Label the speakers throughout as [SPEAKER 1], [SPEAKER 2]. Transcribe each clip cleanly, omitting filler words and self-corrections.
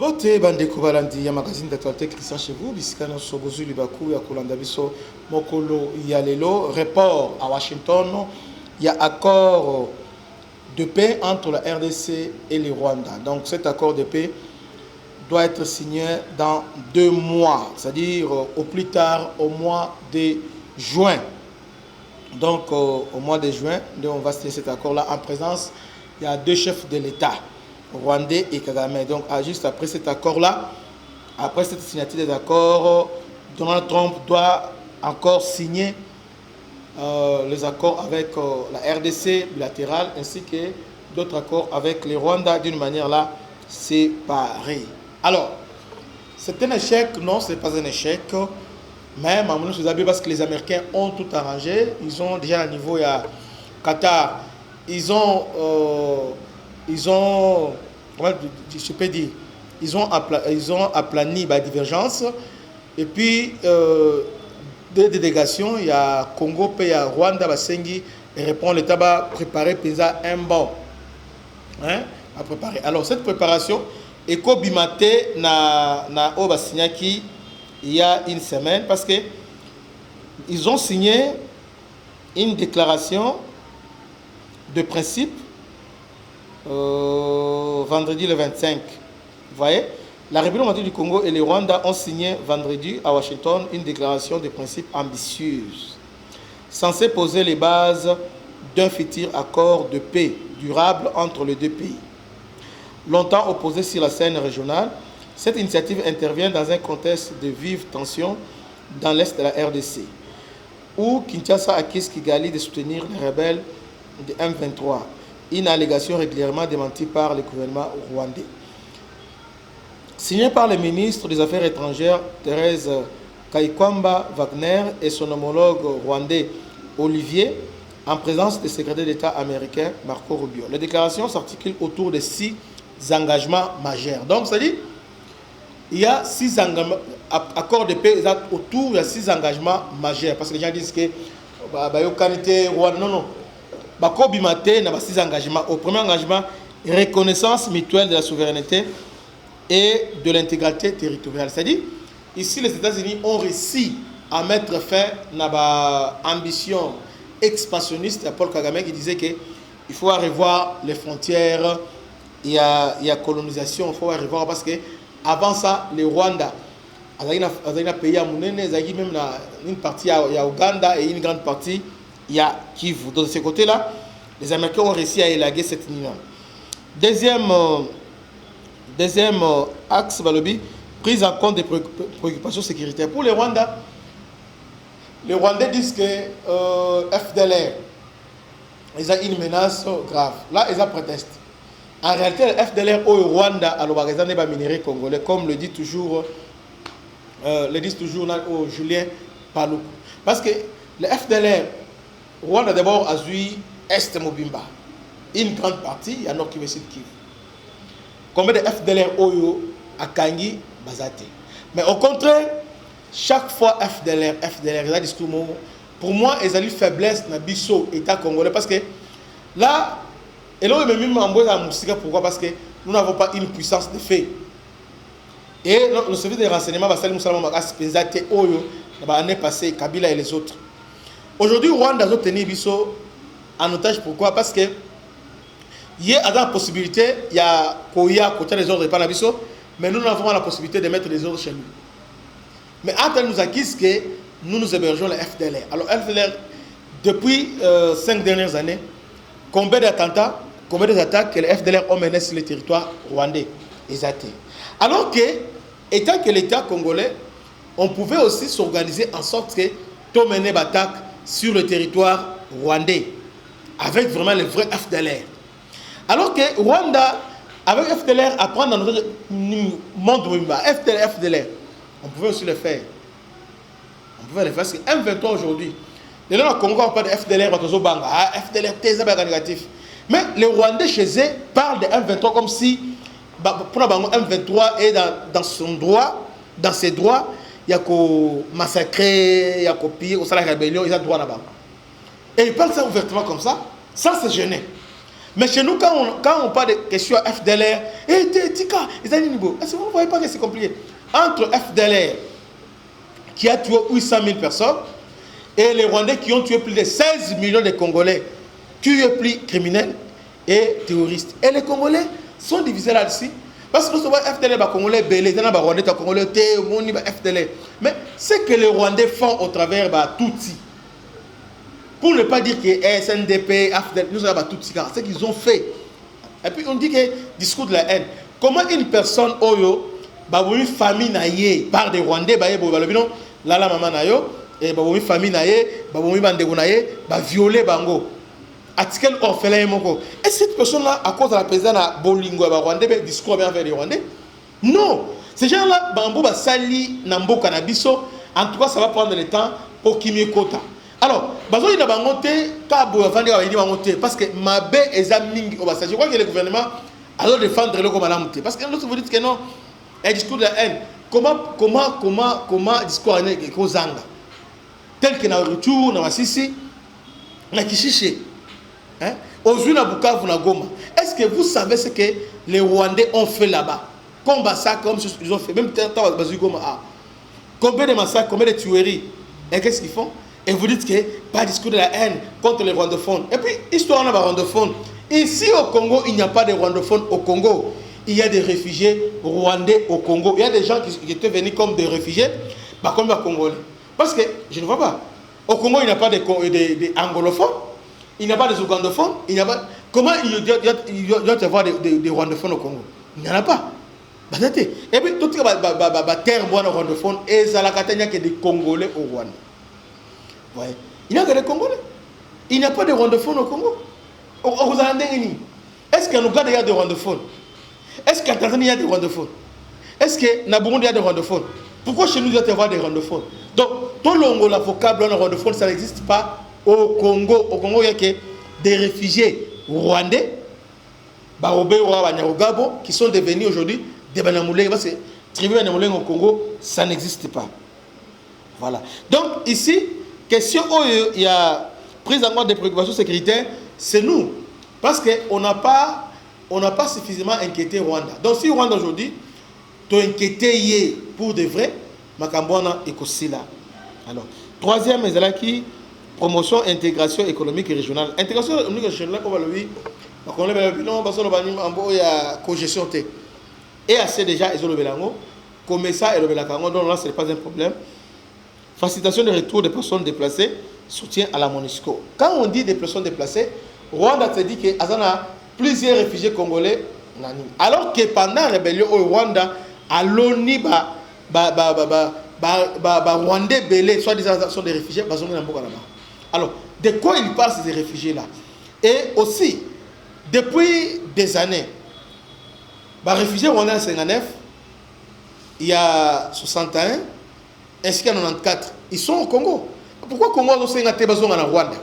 [SPEAKER 1] Bote bandeko balandi ya magazine d'actualité Christian chez vous bisika na sobozu libaku ya kolanda biso mokolo ya lelo report à Washington. Il y a accord de paix entre la RDC et le Rwanda. Donc cet accord de paix doit être signé dans 2 mois, c'est-à-dire au plus tard au mois de juin. Donc au mois de juin, on va signer cet accord-là en présence. Il y a 2 chefs de l'État, Rwandais et Kagame. Donc juste après cet accord-là, après cette signature des accords, Donald Trump doit encore signer les accords avec la RDC bilatérale ainsi que d'autres accords avec les Rwanda d'une manière là séparée. Alors, c'est un échec? Non, ce n'est pas un échec. Même parce que les Américains ont tout arrangé. Ils ont déjà à niveau, il y a Qatar, ils ont comment je peux dire, ils ont aplani la divergence. Et puis, des délégations, il y a Congo, il y a Rwanda, Basengi, et répond l'État va préparer un bon. Hein, à préparer. Alors, cette préparation, Eko Bimate na Oba Signaki, il y a une semaine, parce que ils ont signé une déclaration de principe vendredi le 25. Vous voyez, la République du Congo et le Rwanda ont signé vendredi à Washington une déclaration de principe ambitieuse, censée poser les bases d'un futur accord de paix durable entre les 2 pays. Longtemps opposés sur la scène régionale, cette initiative intervient dans un contexte de vives tensions dans l'est de la RDC, où Kinshasa accuse Kigali de soutenir les rebelles de M23, une allégation régulièrement démentie par le gouvernement rwandais. Signé par le ministre des Affaires étrangères Thérèse Kaikwamba Wagner et son homologue rwandais Olivier, en présence du secrétaire d'État américain Marco Rubio. La déclaration s'articule autour de 6 engagements majeurs. Donc, ça dit, il y a 6 accords de paix autour de 6 engagements majeurs. Parce que les gens disent que non, non. Bakobimate n'a pas 6 engagements. Au premier engagement, reconnaissance mutuelle de la souveraineté et de l'intégrité territoriale. C'est-à-dire, ici, les États-Unis ont réussi à mettre fin à l'ambition expansionniste de Paul Kagame qui disait qu'il faut revoir les frontières, il y a colonisation, il faut revoir parce que avant ça, le Rwanda, il y a un pays à Mounene, il y a même une partie à Ouganda et une grande partie il y a Kivu. De ce côté-là, les Américains ont réussi à élaguer cette ligne. Deuxième axe, prise en compte des préoccupations sécuritaires. Pour les Rwandais disent que FDLR, ils ont une menace grave. Là, ils ont protesté. En réalité, le FDLR au Rwanda, alors ils ont des minéraux congolais, comme le dit toujours Julien Paloukou. Parce que le FDLR, Rwanda d'abord a eu Est Mobimba. Une grande partie, il y a Nord Kivu, Sud Kivu. Combien de FDLR Oyo à Kangi, Bazate. Mais au contraire, chaque fois FDLR, ils ont discours. Pour moi, ils ont une faiblesse dans Bisso, État congolais. Parce que là, et là, même en pourquoi? Parce que nous n'avons pas une puissance de fait. Et le service de renseignement va saluer Oyo, l'année passée, Kabila et les autres. Aujourd'hui, Rwanda a tenu Bisso en otage. Pourquoi? Parce que il y a la possibilité, il y a Koya côté des ordres de Panabiso, mais nous n'avons pas la possibilité de mettre des ordres chez nous. Mais Atal nous accuse que nous hébergeons le FDLR. Alors FDLR, depuis 5 dernières années, combien d'attentats, combien d'attaques que le FDLR ont mené sur le territoire rwandais? Exactement. Alors que, étant que l'État congolais, on pouvait aussi s'organiser en sorte que tout mener l'attaque sur le territoire rwandais, avec vraiment le vrai FDLR. Alors que Rwanda, avec FDLR, apprendre dans notre monde FDLR, on pouvait aussi le faire. On pouvait le faire parce que M23 aujourd'hui, les gens au Congo n'ont pas de FDLR, FDLR, c'est négatif. Mais les Rwandais chez eux parlent de M23 comme si pour M23 est dans son droit, dans ses droits, il y a qu'au massacrer, il y a qu'au piller, au salaire rébellion, ils ont droit là-bas. Et ils parlent ça ouvertement comme ça, sans se gêner. Mais chez nous, quand on parle de questions FDLR, vous ne voyez pas que c'est compliqué. Entre FDLR, qui a tué 800 000 personnes, et les Rwandais qui ont tué plus de 16 millions de Congolais, tués plus criminels et terroristes. Et les Congolais sont divisés là-dessus. Parce que nous sommes FDLR, les Congolais, les Rwandais, les Congolais, les FDLR. Mais ce que les Rwandais font au travers de Tutsi, pour ne pas dire que SNDP, FDLR, nous avons Tutsi, c'est ce qu'ils ont fait. Et puis on dit que discours de la haine. Comment une personne, une famille naïe par des Rwandais, la maman naïe, et une famille naïe, une bande naïe, violer bango. Atikel orphelin moko. Et cette personne-là, à cause de la présidente à Bolingo, Rwandais, discours bien fait les Rwandais? Non. Ces gens-là, Bambo va sali Nambo Canabiso. En tout cas, ça va prendre le temps pour qu'il me quota. Alors, Bazo il a monté, parce que ma baie est amning au passage. Je crois que le gouvernement a défendre le comme parce que nous vous dites que non, un discours de la haine. Comment discours est Kozanga tel que na retour na Masisi na Kishiché. Hein? Aujourd'hui, na Bukavu, na Goma. Est-ce que vous savez ce que les Rwandais ont fait là-bas? Combat ça comme ils ont fait. Même temps, Goma. Combien de massacres, combien de tueries? Et qu'est-ce qu'ils font? Et vous dites que pas discours de la haine contre les rwandophones. Et puis, histoire de rwandophones. Ici au Congo, il n'y a pas de rwandophones au Congo. Il y a des réfugiés rwandais au Congo. Il y a des gens qui étaient venus comme des réfugiés, comme les Congolais. Parce que, je ne vois pas. Au Congo, il n'y a pas d'anglophones. Il n'y a pas des ougandophones. Il n'y a pas... Comment il doit y avoir des rwandophones au Congo? Il n'y en a pas. Et puis, tout le terre rwandophone, et ça n'a que des Congolais au Rwanda. Ouais. Il n'y a que des Congolais. Il n'y a pas de rwandophones au Congo. Est-ce qu'en Ouganda, il y a des rwandophones? Est-ce qu'en Tanzanie, il y a des rwandophones? Est-ce qu'en Burundi, il y a des rwandophones? Pourquoi chez nous, il doit y avoir des rwandophones? Donc, tout le vocable rwandophone, ça n'existe pas au Congo. Au Congo, il n'y a que des réfugiés rwandais, qui sont devenus aujourd'hui des Banamoulés. Parce que tribu Banamoulés au Congo, ça n'existe pas. Voilà. Donc, ici, question où il y a prise en compte des préoccupations sécuritaires, c'est nous. Parce qu'on n'a pas suffisamment inquiété Rwanda. Donc, si Rwanda aujourd'hui, tu es inquiété pour de vrai, Makambouana et Kosila. Alors, troisième, qui promotion, intégration économique et régionale. Intégration économique et régionale, comme on l'a vu, on a vu, cogestion. Et assez déjà, ils ont le bélango. Comme ça, et le bélango, donc là, ce n'est pas un problème. Facilitation de retour des personnes déplacées, soutien à la MONUSCO. Quand on dit des personnes déplacées, Rwanda te dit qu'il y a plusieurs réfugiés congolais. Alors que pendant la rébellion au Rwanda, à l'ONU, Rwandais belé, soit des sont des réfugiés, alors, de quoi ils parlent ces réfugiés-là? Et aussi, depuis des années, les réfugiés rwandais en 59, il y a 61, ainsi qu'en 94, ils sont au Congo. Pourquoi Congo a besoin en Rwanda?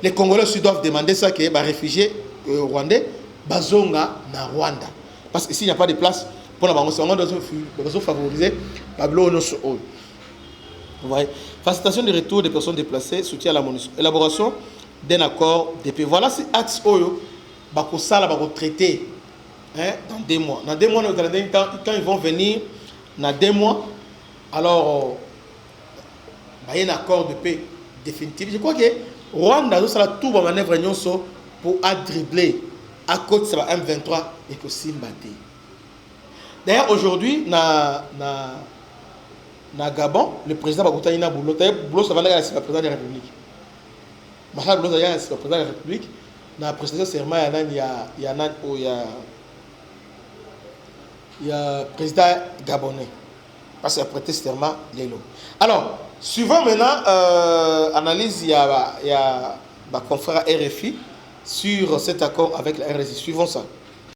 [SPEAKER 1] Les Congolais aussi doivent demander ça que les réfugiés rwandais bazonga na Rwanda. Parce qu'ici, il n'y a pas de place pour la banque. C'est vraiment favoriser Pablo Onoso. Vous voyez? Facilitation de retour des personnes déplacées, soutien à la MONUSCO. Élaboration d'un accord de paix. Voilà ces axes Oyo, Bakosala, traiter dans 2 mois. Dans 2 mois, quand ils vont venir, dans 2 mois, alors, il y a un accord de paix définitif. Je crois que Rwanda a tout la manœuvre pour dribbler à côté de M23 et que Simbati. D'ailleurs, aujourd'hui, dans Gabon, le président Bakuta Ina Boulo, Boulo, ça va être le président de la République. Machal Boulo, c'est le président de la République. Dans la prestation serment, il y a le président gabonais. Parce qu'il a prêté serment l'élo. Alors, suivant maintenant, analyse, il y a confrère RFI sur cet accord avec la RSI. Suivons ça.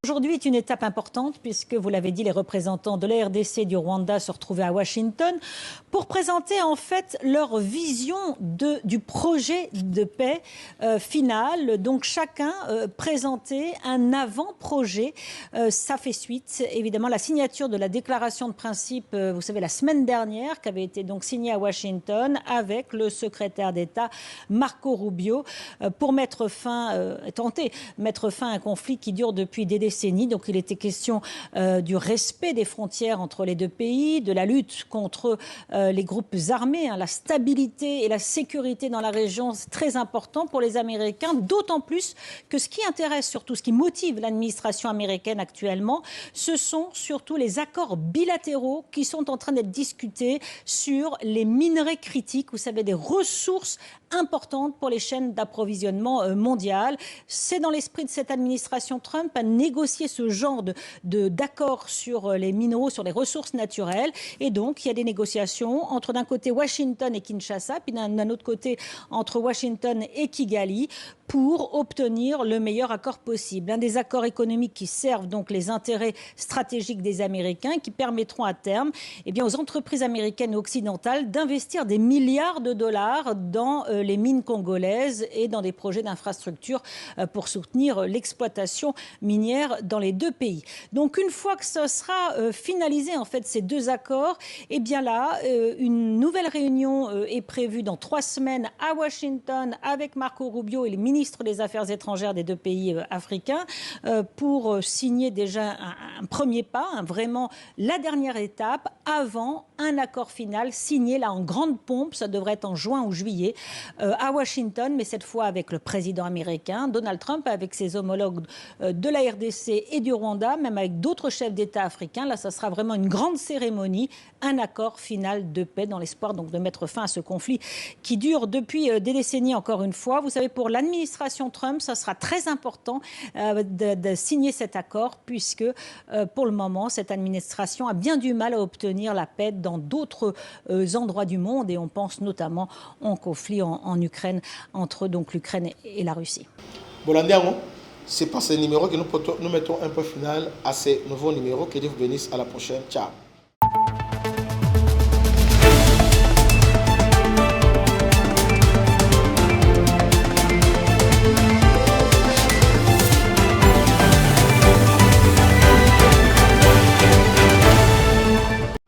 [SPEAKER 2] Bonjour. aujourd'hui est une étape importante puisque, vous l'avez dit, les représentants de la RDC et du Rwanda se retrouvaient à Washington pour présenter en fait leur vision du projet de paix final. Donc chacun présentait un avant-projet. Ça fait suite, évidemment, la signature de la déclaration de principe, vous savez, la semaine dernière, qui avait été donc signée à Washington avec le secrétaire d'État Marco Rubio pour tenter mettre fin à un conflit qui dure depuis des décennies. Donc il était question du respect des frontières entre les deux pays, de la lutte contre les groupes armés, la stabilité et la sécurité dans la région, c'est très important pour les Américains, d'autant plus que ce qui intéresse surtout, ce qui motive l'administration américaine actuellement, ce sont surtout les accords bilatéraux qui sont en train d'être discutés sur les minerais critiques, vous savez, des ressources importante pour les chaînes d'approvisionnement mondiales. C'est dans l'esprit de cette administration Trump à négocier ce genre d'accords sur les minéraux, sur les ressources naturelles. Et donc, il y a des négociations entre d'un côté Washington et Kinshasa, puis d'un autre côté entre Washington et Kigali pour obtenir le meilleur accord possible. Un des accords économiques qui servent donc les intérêts stratégiques des Américains, qui permettront à terme aux entreprises américaines et occidentales d'investir des milliards de dollars dans les mines congolaises et dans des projets d'infrastructure pour soutenir l'exploitation minière dans les deux pays. Donc une fois que ce sera finalisé en fait ces deux accords, une nouvelle réunion est prévue dans 3 semaines à Washington avec Marco Rubio et les ministres des Affaires étrangères des deux pays africains pour signer déjà un premier pas, vraiment la dernière étape avant un accord final signé là en grande pompe, ça devrait être en juin ou juillet à Washington, mais cette fois avec le président américain Donald Trump, avec ses homologues de la RDC et du Rwanda, même avec d'autres chefs d'État africains. Là, ça sera vraiment une grande cérémonie, un accord final de paix dans l'espoir donc de mettre fin à ce conflit qui dure depuis des décennies encore une fois. Vous savez, pour l'administration Trump, ça sera très important de signer cet accord puisque pour le moment, cette administration a bien du mal à obtenir la paix dans d'autres endroits du monde et on pense notamment au conflit en Ukraine entre donc l'Ukraine et la Russie.
[SPEAKER 1] Bolandiango, c'est par ces numéros que nous mettons un peu final à ces nouveaux numéros. Que Dieu vous bénisse. À la prochaine. Ciao.